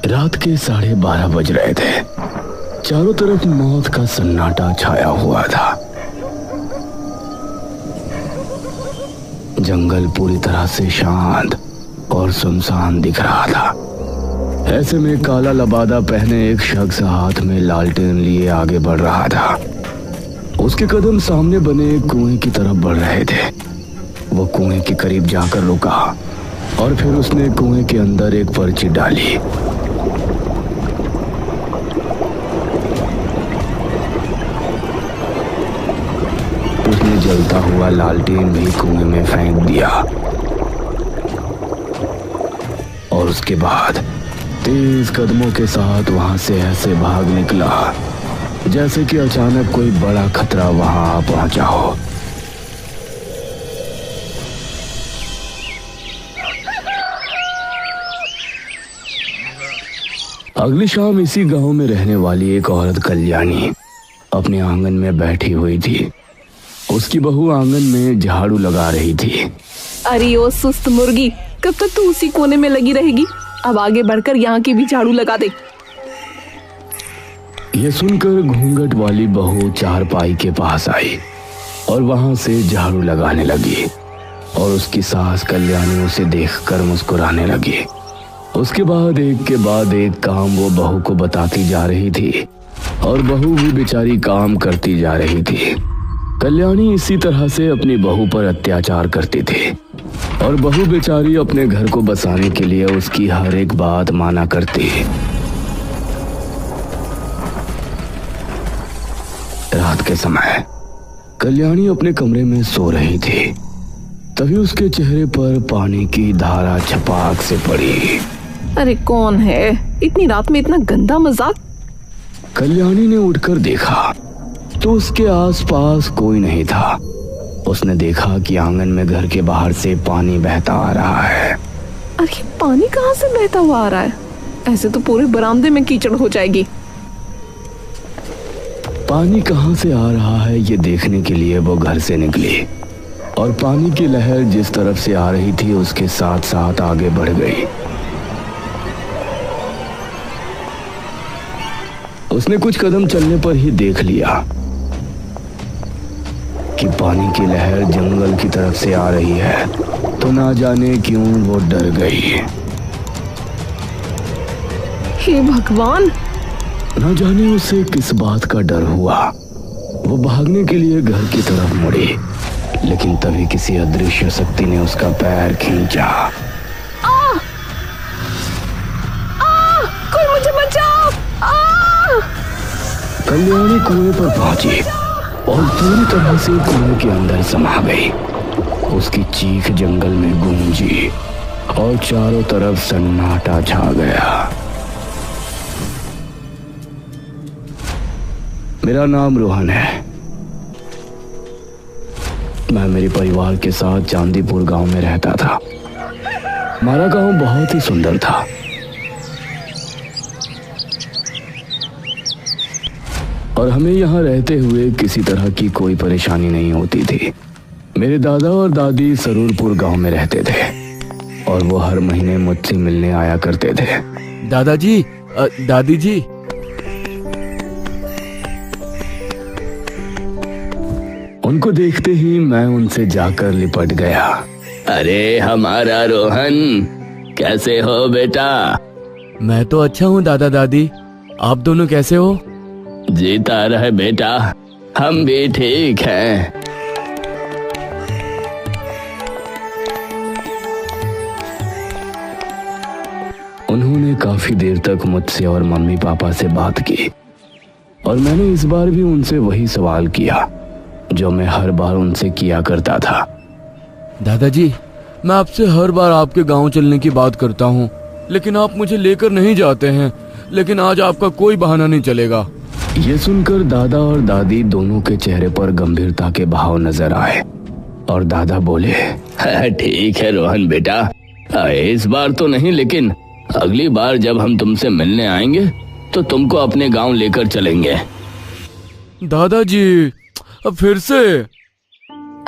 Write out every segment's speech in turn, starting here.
रात के 12:30 बज रहे थे। चारों तरफ मौत का सन्नाटा छाया हुआ था। जंगल पूरी तरह से शांत और सुनसान दिख रहा था। ऐसे में काला लबादा पहने एक शख्स हाथ में लालटेन लिए आगे बढ़ रहा था। उसके कदम सामने बने एक कुएं की तरफ बढ़ रहे थे। वो कुएं के करीब जाकर रुका और फिर उसने कुएं के अंदर एक पर्ची डाली। उसने जलता हुआ लालटेन भी कुएं में फेंक दिया और उसके बाद तेज कदमों के साथ वहां से ऐसे भाग निकला जैसे कि अचानक कोई बड़ा खतरा वहां आ पहुंचा हो। अगली शाम इसी गांव में रहने वाली एक औरत कल्याणी अपने आंगन में बैठी हुई थी। उसकी बहू आंगन में झाड़ू लगा रही थी। अरे ओ सुस्त मुर्गी, कब तक तू उसी कोने में लगी रहेगी? अब आगे बढ़कर यहाँ की भी झाड़ू लगा दे। यह सुनकर घूंघट वाली बहू चारपाई के पास आई और वहां से झाड़ू लगाने लगी और उसकी सास कल्याणी उसे देखकर मुस्कुराने लगी। उसके बाद एक के बाद एक काम वो बहू को बताती जा रही थी और बहू भी बेचारी काम करती जा रही थी। कल्याणी इसी तरह से अपनी बहू पर अत्याचार करती थी और बहू बेचारी अपने घर को बसाने के लिए उसकी हर एक बात माना करती। रात के समय कल्याणी अपने कमरे में सो रही थी। तभी उसके चेहरे पर पानी की धारा छपाक से पड़ी। अरे कौन है? इतनी रात में इतना गंदा मजाक। कल्याणी ने उठकर देखा तो उसके आसपास कोई नहीं था। उसने देखा कि आंगन में घर के बाहर से पानी बहता आ रहा है। अरे पानी कहाँ से बहता हुआ आ रहा है? ऐसे तो पूरे बरामदे में कीचड़ हो जाएगी। पानी कहाँ से आ रहा है ये देखने के लिए वो घर से निकली और पानी की लहर जिस तरफ से आ रही थी उसके साथ साथ आगे बढ़ गई। उसने कुछ कदम चलने पर ही देख लिया कि पानी की लहर जंगल की तरफ से आ रही है। तो ना जाने क्यों वो डर गई। हे भगवान! ना जाने उसे किस बात का डर हुआ। वो भागने के लिए घर की तरफ मुड़ी, लेकिन तभी किसी अदृश्य शक्ति ने उसका पैर खींचा। कोई मुझे बचाओ! कल्याणी कुएं पर पहुंची और पूरी तरह से कुएं के अंदर समा गई। उसकी चीख जंगल में गूंजी और चारों तरफ सन्नाटा छा गया। मेरा नाम रोहन है। मैं मेरे परिवार के साथ चांदीपुर गांव में रहता था। हमारा गांव बहुत ही सुंदर था। और हमें यहाँ रहते हुए किसी तरह की कोई परेशानी नहीं होती थी। मेरे दादा और दादी सरूरपुर गांव में रहते थे और वो हर महीने मुझसे मिलने आया करते थे। दादाजी, दादी जी। उनको देखते ही मैं उनसे जाकर लिपट गया। अरे हमारा रोहन, कैसे हो बेटा? मैं तो अच्छा हूँ दादा दादी, आप दोनों कैसे हो? जीता रहे बेटा, हम भी ठीक हैं। उन्होंने काफी देर तक मुझसे और मम्मी पापा से बात की और मैंने इस बार भी उनसे वही सवाल किया जो मैं हर बार उनसे किया करता था। दादाजी, मैं आपसे हर बार आपके गांव चलने की बात करता हूँ, लेकिन आप मुझे लेकर नहीं जाते हैं। लेकिन आज आपका कोई बहाना नहीं चलेगा। ये सुनकर दादा और दादी दोनों के चेहरे पर गंभीरता के भाव नजर आए और दादा बोले, ठीक है रोहन बेटा, इस बार तो नहीं, लेकिन अगली बार जब हम तुमसे मिलने आएंगे तो तुमको अपने गांव लेकर चलेंगे। दादाजी, अब फिर से?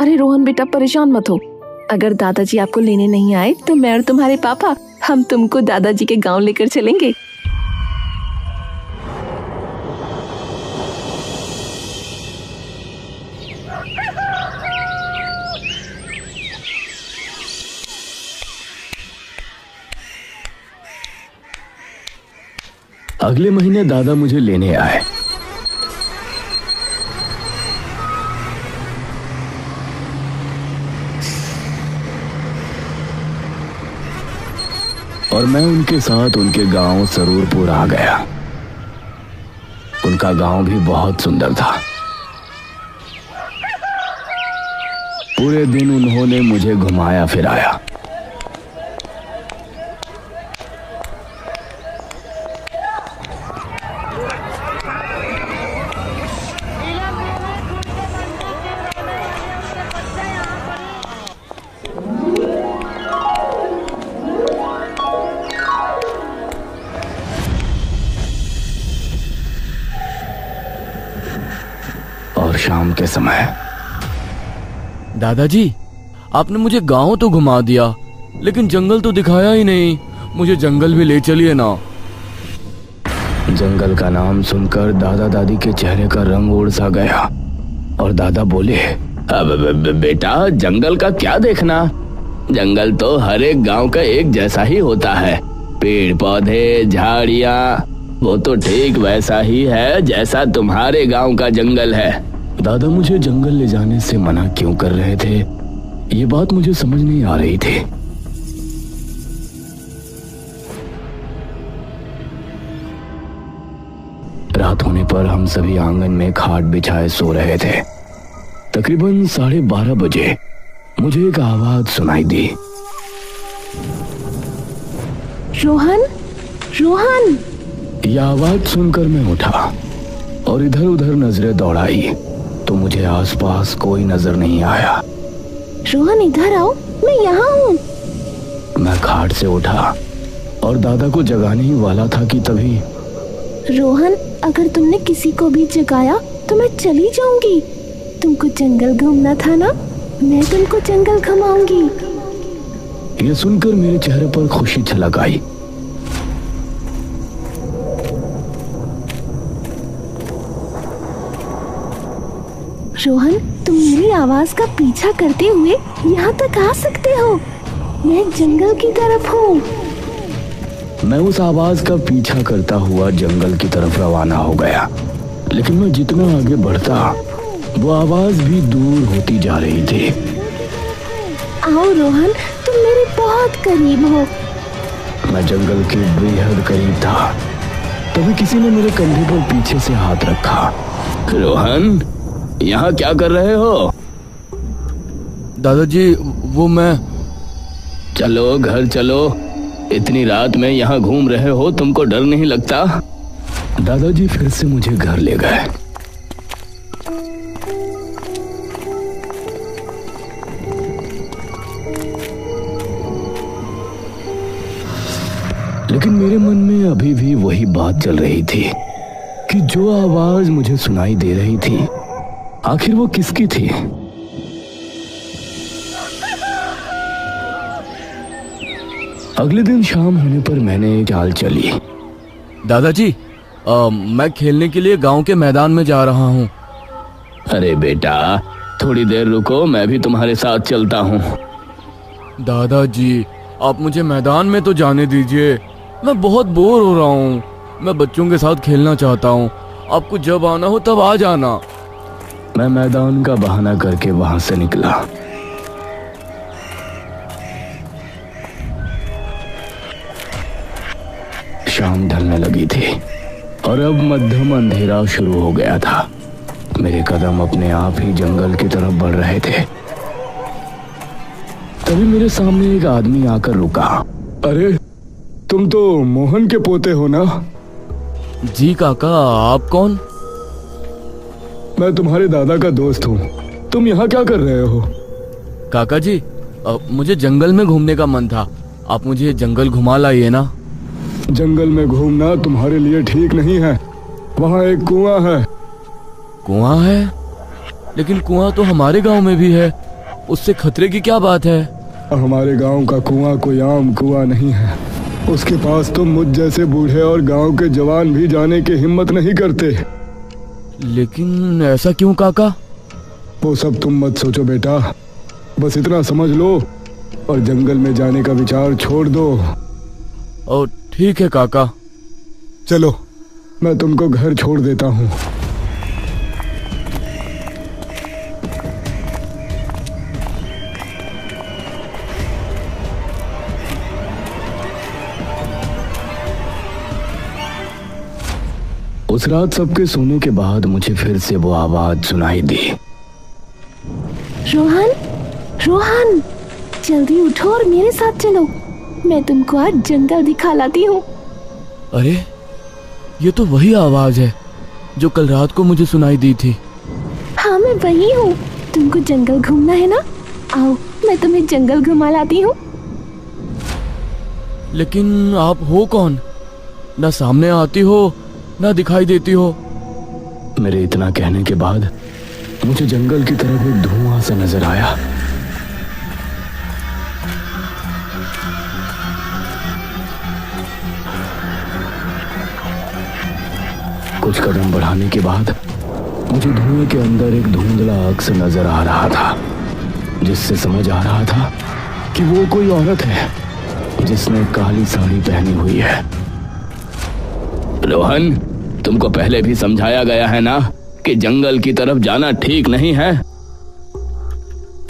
अरे रोहन बेटा, परेशान मत हो। अगर दादाजी आपको लेने नहीं आए तो मैं और तुम्हारे पापा हम तुमको दादाजी के गांव लेकर चलेंगे। अगले महीने दादा मुझे लेने आए। और मैं उनके साथ उनके गांव सरूरपुर आ गया। उनका गांव भी बहुत सुंदर था। पूरे दिन उन्होंने मुझे घुमाया फिराया। और शाम के समय, दादाजी, आपने मुझे गांव तो घुमा दिया, लेकिन जंगल तो दिखाया ही नहीं। मुझे जंगल भी ले चलिए ना। जंगल का नाम सुनकर दादा दादी के चेहरे का रंग उड़ सा गया और दादा बोले, अब बेटा, जंगल का क्या देखना? जंगल तो हर एक गांव का एक जैसा ही होता है। पेड़ पौधे, झाड़ियाँ, वो तो ठीक वैसा ही है जैसा तुम्हारे गांव का जंगल है। दादा मुझे जंगल ले जाने से मना क्यों कर रहे थे, ये बात मुझे समझ नहीं आ रही थी। रात होने पर हम सभी आंगन में खाट बिछाए सो रहे थे। तकरीबन 12:30 बजे मुझे एक आवाज सुनाई दी। रोहन, रोहन। यह आवाज सुनकर मैं उठा और इधर उधर नजरें दौड़ाई तो मुझे आसपास कोई नजर नहीं आया। रोहन, इधर आओ, मैं यहाँ हूँ। मैं खाट से उठा और दादा को जगाने ही वाला था कि तभी, रोहन, अगर तुमने किसी को भी जगाया तो मैं चली जाऊंगी। तुमको जंगल घूमना था ना, मैं तुमको जंगल घुमाऊंगी। ये सुनकर मेरे चेहरे पर खुशी छलक आई। रोहन, तुम मेरी आवाज का पीछा करते हुए यहाँ तक आ सकते हो। मैं जंगल की तरफ हूँ। मैं उस आवाज का पीछा करता हुआ जंगल की तरफ रवाना हो गया, लेकिन मैं जितना आगे बढ़ता वो आवाज भी दूर होती जा रही थी। आओ रोहन, तुम मेरे बहुत करीब हो। मैं जंगल के बेहद करीब था। तभी किसी ने मेरे कंधे पर पीछे से हाथ रखा। रोहन, यहाँ क्या कर रहे हो? दादाजी, वो मैं। चलो घर चलो, इतनी रात में यहाँ घूम रहे हो, तुमको डर नहीं लगता? दादाजी फिर से मुझे घर ले गए। लेकिन मेरे मन में अभी भी वही बात चल रही थी कि जो आवाज मुझे सुनाई दे रही थी, आखिर वो किसकी थी? अगले दिन शाम होने पर मैंने एक चाल चली। दादाजी, मैं खेलने के लिए गांव के मैदान में जा रहा हूँ। अरे बेटा, थोड़ी देर रुको, मैं भी तुम्हारे साथ चलता हूँ। दादाजी, आप मुझे मैदान में तो जाने दीजिए। मैं बहुत बोर हो रहा हूँ। मैं बच्चों के साथ खेलना चाहता हूँ। आपको जब आना हो तब आ जाना। मैं मैदान का बहाना करके वहां से निकला। शाम ढलने लगी थी और अब मध्यम अंधेरा शुरू हो गया था। मेरे कदम अपने आप ही जंगल की तरफ बढ़ रहे थे। तभी मेरे सामने एक आदमी आकर रुका। अरे, तुम तो मोहन के पोते हो ना? जी काका, आप कौन? मैं तुम्हारे दादा का दोस्त हूँ। तुम यहाँ क्या कर रहे हो? काका जी, मुझे जंगल में घूमने का मन था। आप मुझे जंगल घुमा लाइए ना। जंगल में घूमना तुम्हारे लिए ठीक नहीं है। वहाँ एक कुआं है। कुआं है? लेकिन कुआं तो हमारे गांव में भी है। उससे खतरे की क्या बात है? हमारे गांव का कुआं कोई आम कुआं नहीं है। उसके पास तो मुझ जैसे बूढ़े और गांव के जवान भी जाने की हिम्मत नहीं करते। लेकिन ऐसा क्यों काका? वो सब तुम मत सोचो बेटा, बस इतना समझ लो और जंगल में जाने का विचार छोड़ दो। और ठीक है काका। चलो मैं तुमको घर छोड़ देता हूँ। उस रात सबके सोने के बाद मुझे फिर से वो आवाज सुनाई दी। रोहन, रोहन, जल्दी उठो और मेरे साथ चलो। मैं तुमको आज जंगल दिखा लाती हूँ। अरे ये तो वही आवाज है जो कल रात को मुझे सुनाई दी थी। हाँ मैं वही हूँ। तुमको जंगल घूमना है ना? आओ मैं तुम्हें जंगल घुमा लाती हूँ। लेकिन आप हो कौन? ना सामने आती हो ना दिखाई देती हो। मेरे इतना कहने के बाद मुझे जंगल की तरफ एक धुआं सा नजर आया। कुछ कदम बढ़ाने के बाद मुझे धुएं के अंदर एक धुंधला अक्स नजर आ रहा था, जिससे समझ आ रहा था कि वो कोई औरत है जिसने काली साड़ी पहनी हुई है। रोहन, तुमको पहले भी समझाया गया है ना कि जंगल की तरफ जाना ठीक नहीं है।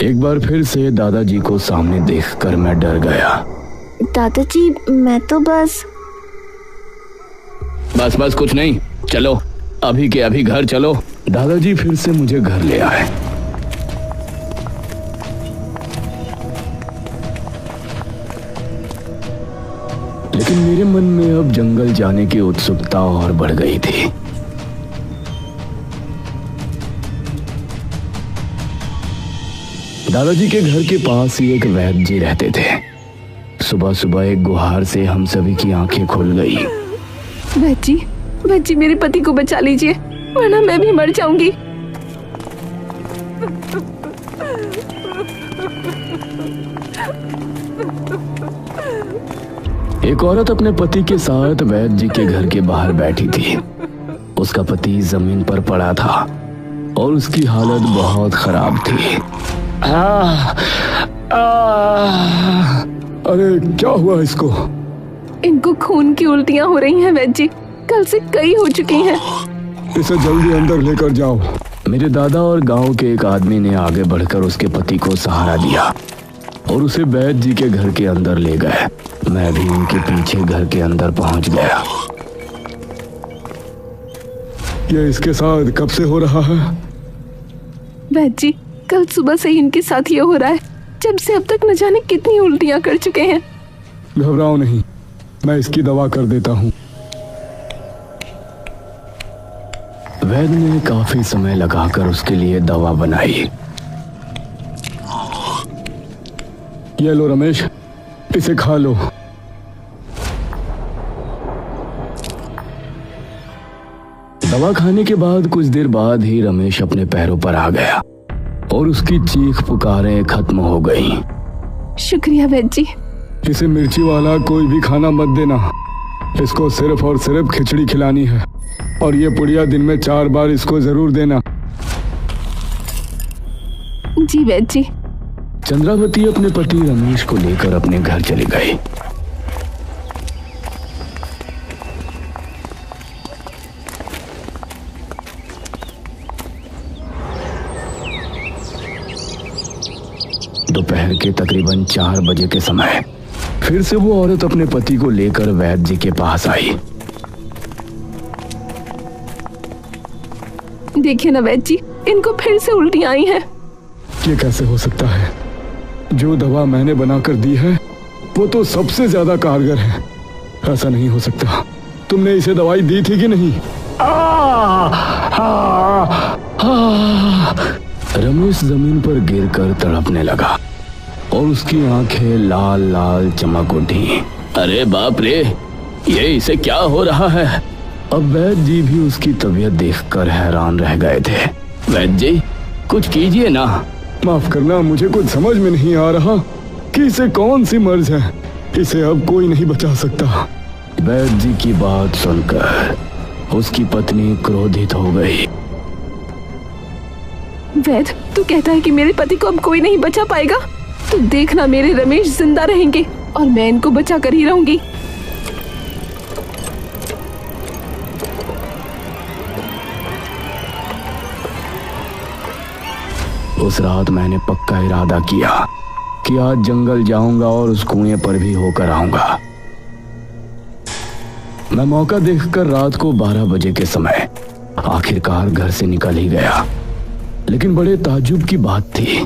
एक बार फिर से दादाजी को सामने देखकर मैं डर गया। दादाजी मैं तो बस कुछ नहीं, चलो अभी के अभी घर चलो। दादाजी फिर से मुझे घर ले आए। लेकिन मेरे मन में अब जंगल जाने की उत्सुकता और बढ़ गई थी। दादाजी के घर के पास ही एक वैद्य जी रहते थे। सुबह सुबह एक गुहार से हम सभी की आंखें खुल गई। वैद्य जी मेरे पति को बचा लीजिए, वरना मैं भी मर जाऊंगी। एक औरत अपने पति के साथ वैद्य जी के घर के बाहर बैठी थी। उसका पति जमीन पर पड़ा था और उसकी हालत बहुत खराब थी। अरे क्या हुआ इसको? इनको खून की उल्टियां हो रही हैं वैद्य जी, कल से कई हो चुकी हैं। इसे जल्दी अंदर लेकर जाओ। मेरे दादा और गांव के एक आदमी ने आगे बढ़कर उसके पति को सहारा दिया और उसे वैद्य जी के घर के अंदर ले गए। मैं भी उनके पीछे घर के अंदर पहुंच गया। ये इसके साथ कब से हो रहा है? वैद्य जी कल सुबह से ही इनके साथ ये हो रहा है, जब से अब तक न जाने कितनी उल्टियां कर चुके हैं। घबराओ नहीं, मैं इसकी दवा कर देता हूँ। वैद्य ने काफी समय लगाकर उसके लिए दवा बनाई। ये लो रमेश, इसे खा लो। दवा खाने के बाद कुछ देर बाद ही रमेश अपने पैरों पर आ गया और उसकी चीख पुकारें खत्म हो गईं। शुक्रिया वैद्य जी। इसे मिर्ची वाला कोई भी खाना मत देना। इसको सिर्फ और सिर्फ खिचड़ी खिलानी है और ये पुड़िया दिन में 4 बार इसको जरूर देना। जी वैद्य जी। चंद्रावती अपने पति रमेश को लेकर अपने घर चली गई। दोपहर के तकरीबन 4 बजे के समय फिर से वो औरत अपने पति को लेकर वैद्य जी के पास आई। देखिए ना वैद्य जी, इनको फिर से उल्टियां आई हैं। ये कैसे हो सकता है? जो दवा मैंने बनाकर दी है वो तो सबसे ज्यादा कारगर है। ऐसा नहीं हो सकता। तुमने इसे दवाई दी थी कि नहीं? रमेश जमीन पर गिरकर तड़पने लगा और उसकी आंखें लाल लाल चमक उठी। अरे बाप रे, ये इसे क्या हो रहा है? अब वैद्य जी भी उसकी तबीयत देखकर हैरान रह गए थे। वैद्य जी कुछ कीजिए ना। माफ करना, मुझे कुछ समझ में नहीं आ रहा कि इसे कौन सी मर्ज है। इसे अब कोई नहीं बचा सकता। वैद्य जी की बात सुनकर उसकी पत्नी क्रोधित हो गई। वैद्य, तू कहता है कि मेरे पति को अब कोई नहीं बचा पाएगा? तो देखना, मेरे रमेश जिंदा रहेंगे और मैं इनको बचा कर ही रहूंगी। उस रात मैंने पक्का इरादा किया कि आज जंगल जाऊंगा और उस कुएं पर भी होकर आऊंगा। मैं मौका देखकर रात को 12 बजे के समय आखिरकार घर से निकल ही गया। लेकिन बड़े ताज्जुब की बात थी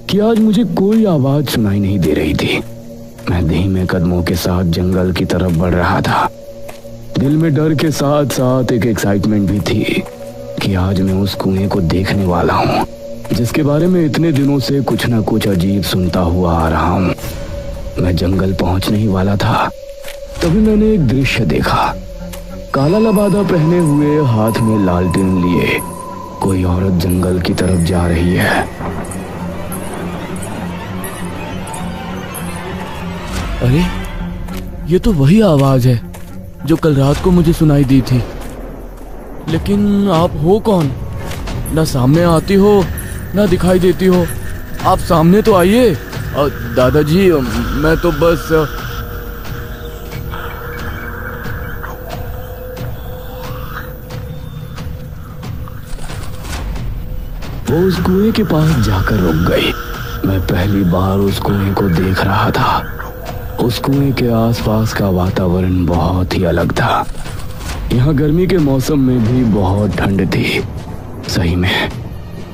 कि आज मुझे कोई आवाज सुनाई नहीं दे रही थी। मैं धीमे कदमों के साथ जंगल की तरफ बढ़ रहा था। दिल में डर के साथ साथ एक एक्साइटमेंट भी थी कि आज मैं उस कुएं को देखने वाला हूँ, जिसके बारे में इतने दिनों से कुछ न कुछ अजीब सुनता हुआ आ रहा हूँ। मैं जंगल पहुंचने ही वाला था, तभी मैंने एक दृश्य देखा। काला लबादा पहने हुए, हाथ में लालटेन लिए कोई औरत जंगल की तरफ जा रही है। अरे, ये तो वही आवाज है जो कल रात को मुझे सुनाई दी थी। लेकिन आप हो कौन? ना सामने आती हो ना दिखाई देती हो। आप सामने तो आइए। दादाजी, मैं तो बस वो उस कुएं के पास जाकर रुक गई। मैं पहली बार उस कुएं को देख रहा था। उस कुएं के आसपास का वातावरण बहुत ही अलग था। यहाँ गर्मी के मौसम में भी बहुत ठंड थी। सही में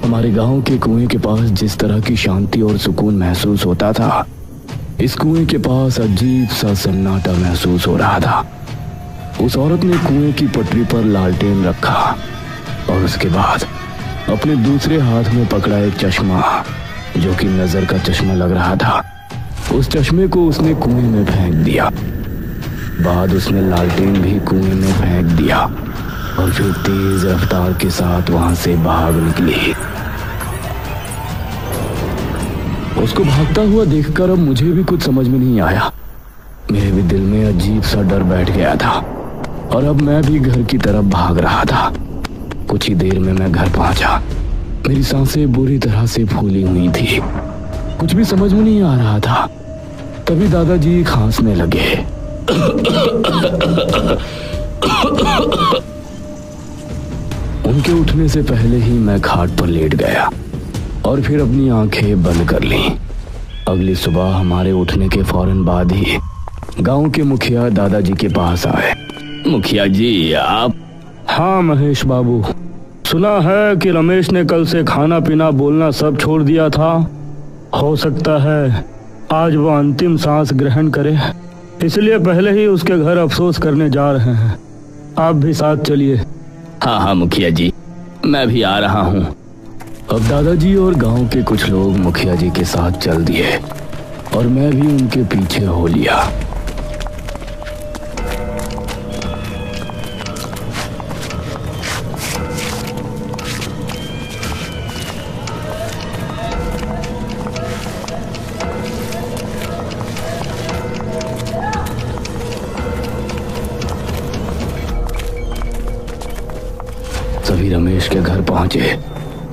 हमारे गांव के कुएं के पास जिस तरह की शांति और सुकून महसूस होता था, इस कुएं के पास अजीब सा सन्नाटा महसूस हो रहा था। उस औरत ने कुएं की पटरी पर लालटेन रखा और उसके बाद अपने दूसरे हाथ में पकड़ा एक चश्मा, जो कि नजर का चश्मा लग रहा था। उस चश्मे को उसने कुएं में फेंक दिया। बाद उसने लालटेन भी कुएं में फेंक दिया और फिर तेज रफ्तार के साथ वहां से भाग निकली। उसको भागता हुआ देखकर अब मुझे भी कुछ समझ में नहीं आया। मेरे भी दिल में अजीब सा डर बैठ गया था और अब मैं भी घर की तरफ भाग रहा था। कुछ ही देर में मैं घर पहुंचा। मेरी सांसें बुरी तरह से फूली हुई थी। कुछ भी समझ में नहीं आ रहा था। तभी दादाजी खांसने लगे। उनके उठने से पहले ही मैं खाट पर लेट गया और फिर अपनी आंखें बंद कर लीं। अगली सुबह हमारे उठने के फौरन बाद ही गांव के मुखिया दादाजी के पास आए। मुखिया जी, आप? हाँ महेश बाबू, सुना है कि रमेश ने कल से खाना पीना बोलना सब छोड़ दिया था। हो सकता है आज वो अंतिम सांस ग्रहण करे, इसलिए पहले ही उसके घर अफसोस करने जा रहे हैं। आप भी साथ चलिए। हाँ हाँ मुखिया जी, मैं भी आ रहा हूँ। अब दादाजी और गांव के कुछ लोग मुखिया जी के साथ चल दिए और मैं भी उनके पीछे हो लिया। सभी रमेश के घर पहुंचे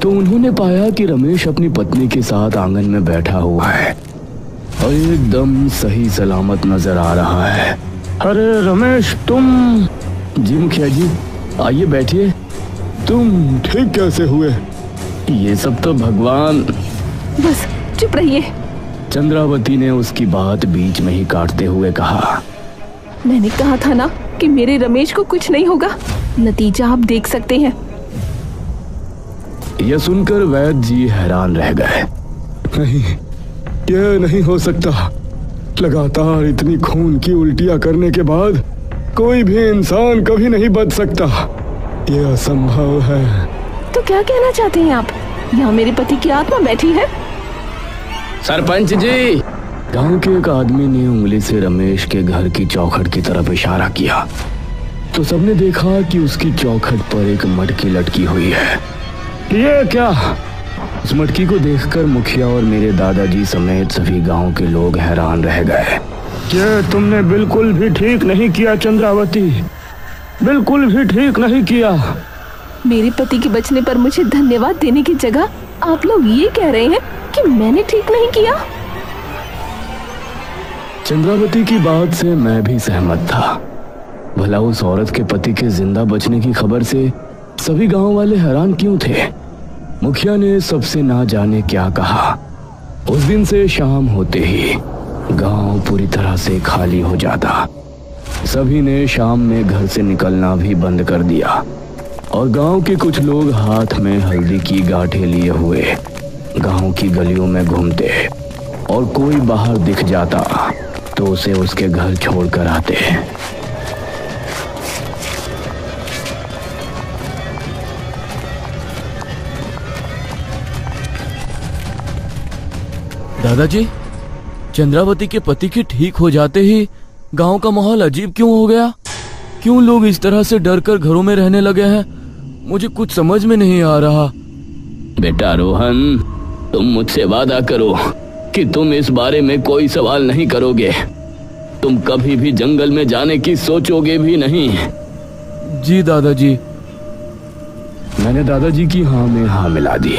तो उन्होंने पाया कि रमेश अपनी पत्नी के साथ आंगन में बैठा हुआ है और एकदम सही सलामत नजर आ रहा है। अरे रमेश, तुम? जी मुखिया जी, आइए बैठिए। तुम ठीक कैसे हुए? ये सब तो भगवान। बस चुप रहिए। चंद्रावती ने उसकी बात बीच में ही काटते हुए कहा। मैंने कहा था ना कि मेरे रमेश को कुछ नहीं होगा। नतीजा आप देख सकते हैं। यह सुनकर वैद्य जी हैरान रह गए। नहीं, यह नहीं हो सकता। लगातार इतनी खून की उल्टियां करने के बाद कोई भी इंसान कभी नहीं बच सकता। यह असंभव है। तो क्या कहना चाहते हैं आप? यहाँ मेरे पति की आत्मा बैठी है। सरपंच जी, गांव के एक आदमी ने उंगली से रमेश के घर की चौखट की तरफ इशारा किया तो सबने देखा कि उसकी चौखट पर एक मटकी लटकी हुई है। ये क्या? उस मटकी को देखकर मुखिया और मेरे दादाजी समेत सभी गांव के लोग हैरान रह गए। ये तुमने बिल्कुल भी ठीक नहीं किया चंद्रावती, बिल्कुल भी ठीक नहीं किया। मेरे पति के बचने पर मुझे धन्यवाद देने की जगह आप लोग ये कह रहे हैं कि मैंने ठीक नहीं किया। चंद्रावती की बात से मैं भी सहमत था। भला उस औरत के पति के जिंदा बचने की खबर से सभी गांव वाले हैरान क्यों थे? मुखिया ने सबसे ना जाने क्या कहा। उस दिन से शाम होते ही गांव पूरी तरह से खाली हो जाता। सभी ने शाम में घर से निकलना भी बंद कर दिया और गांव के कुछ लोग हाथ में हल्दी की गांठें लिए हुए गांव की गलियों में घूमते और कोई बाहर दिख जाता तो उसे उसके घर छोड़कर आते। दादाजी, चंद्रावती के पति के ठीक हो जाते ही गांव का माहौल अजीब क्यों हो गया? क्यों लोग इस तरह से डरकर घरों में रहने लगे हैं? मुझे कुछ समझ में नहीं आ रहा। बेटा रोहन, तुम मुझसे वादा करो कि तुम इस बारे में कोई सवाल नहीं करोगे। तुम कभी भी जंगल में जाने की सोचोगे भी नहीं। जी दादाजी। मैंने दादाजी की हाँ में हाँ मिला दी,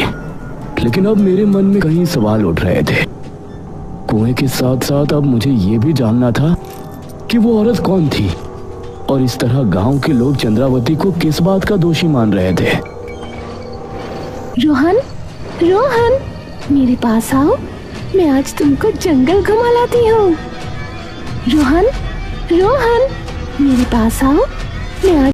लेकिन अब मेरे मन में कई सवाल उठ रहे थे। कुएं के साथ साथ अब मुझे ये भी जानना था कि वो औरत कौन थी और इस तरह गांव के लोग चंद्रावती को किस बात का दोषी मान रहे थे। रोहन, रोहन, मेरे पास आओ, मैं आज तुमको जंगल घुमा लाती हूँ। रोहन, रोहन, मेरे पास आओ, मैं आज